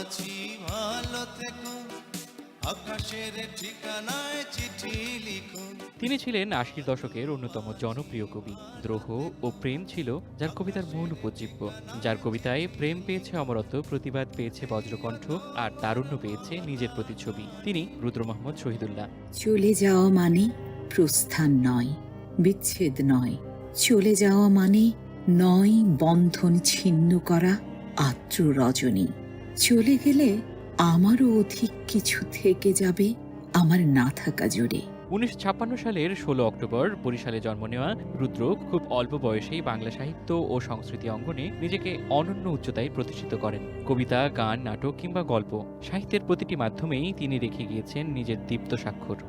আছি ভালো থেকো, আকাশের ঠিকানায় চিঠি লিখো। তিনি ছিলেন ৮০ দশকের অন্যতম জনপ্রিয় কবি। দ্রোহ ও প্রেম ছিল যার কবিতার মূল উপজীব্য। যার কবিতায় প্রেম পেয়েছে অমরত্ব, প্রতিবাদ পেয়েছে বজ্রকণ্ঠ, আর তারুণ্য পেয়েছে নিজের প্রতিচ্ছবি। তিনি রুদ্র মোহাম্মদ শহীদুল্লাহ। চলে যাওয়া মানে প্রস্থান নয়, বিচ্ছেদ নয়। চলে যাওয়া মানে নয় বন্ধন ছিন্ন করা আর্দ্র রজনী। চলে গেলে আমারও অধিক কিছু থেকে যাবে আমার না থাকা জুড়ে। ১৯৫৬ সালের ১৬ অক্টোবর বরিশালে জন্ম নেওয়া রুদ্র খুব অল্প বয়সেই বাংলা সাহিত্য ও সংস্কৃতি অঙ্গনে নিজেকে অনন্য উচ্চতায় প্রতিষ্ঠিত করেন। কবিতা, গান, নাটক কিংবা গল্প, সাহিত্যের প্রতিটি মাধ্যমেই তিনি রেখে গিয়েছেন নিজের দীপ্ত স্বাক্ষর।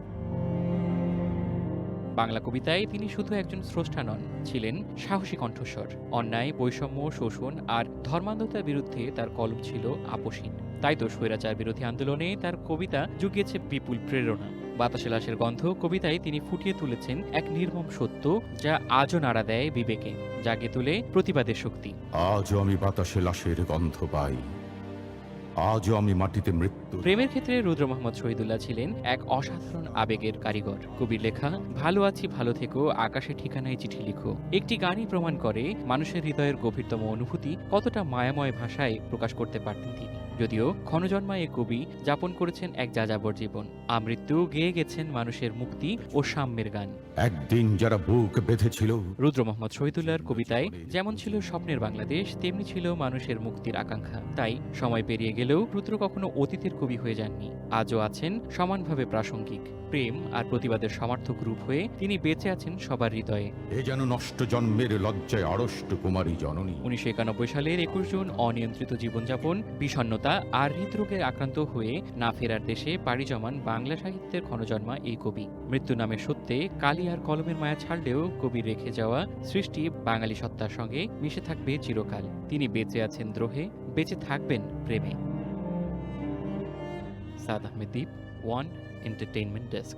বাংলা কবিতায় তিনি শুধু একজন স্রষ্টা নন, ছিলেন সাহসী কণ্ঠস্বর। অন্যায়, বৈষম্য, শোষণ আর ধর্মান্ধতার বিরুদ্ধে তার কলম ছিল আপসহীন। তাই তো স্বৈরাচার বিরোধী আন্দোলনে তার কবিতা জুগিয়েছে বিপুল প্রেরণা। বাতাসে লাশের গন্ধ কবিতায় তিনি ফুটিয়ে তুলেছেন এক নির্মম সত্য যা আজও নাড়া দেয় বিবেকে, জাগে তুলে প্রতিবাদের শক্তি। আজও আমি বাতাসে লাশের গন্ধ পাই, আজও আমি মাটিতে মৃত্যু। প্রেমের ক্ষেত্রে রুদ্র মোহাম্মদ শহীদুল্লাহ ছিলেন এক অসাধারণ আবেগের কারিগর। কবির লেখা ভালো আছি ভালো থেকো, আকাশে ঠিকানায় চিঠি লিখো একটি গানই প্রমাণ করে মানুষের হৃদয়ের গভীরতম অনুভূতি কতটা মায়াময় ভাষায় প্রকাশ করতে পারতেন তিনি। যদিও ক্ষণজন্মায় এ কবি যাপন করেছেন এক যাযাবর জীবন, আমৃত্যু গেয়ে গেছেন মানুষের মুক্তি ও সাম্যের গান। একদিন যারা বুক বেঁধেছিল, রুদ্র মোহাম্মদ শহীদুল্লাহর কবিতায় যেমন ছিল স্বপ্নের বাংলাদেশ, তেমনি ছিল মানুষের মুক্তির আকাঙ্ক্ষা। তাই সময় পেরিয়ে গেলেও রুদ্র কখনো অতীতের কবি হয়ে যাননি, আজও আছেন সমানভাবে প্রাসঙ্গিক। প্রেম আর প্রতিবাদের সমার্থক রূপ হয়ে তিনি বেঁচে আছেন সবার হৃদয়ে। এ যেন নষ্ট জন্মের লজ্জায় আড়ষ্ট কুমারী জননী। ১৯৯১ সালের ২১ জুন অনিয়ন্ত্রিত জীবনযাপন, বিষণ্ণতা আর হৃদরোগে আক্রান্ত হয়ে না ফেরার দেশে পাড়ি জমান বাংলা সাহিত্যের ক্ষণজন্মা এই কবি। মৃত্যু নামের সত্যে কালি আর কলমের মায়া ছাড়লেও কবির রেখে যাওয়া সৃষ্টি বাঙালি সত্তার সঙ্গে মিশে থাকবে চিরকাল। তিনি বেঁচে আছেন দ্রোহে, বেঁচে থাকবেন প্রেমে। সাদ আহমেদ দীপ, ওয়ান এন্টারটেইনমেন্ট ডেস্ক।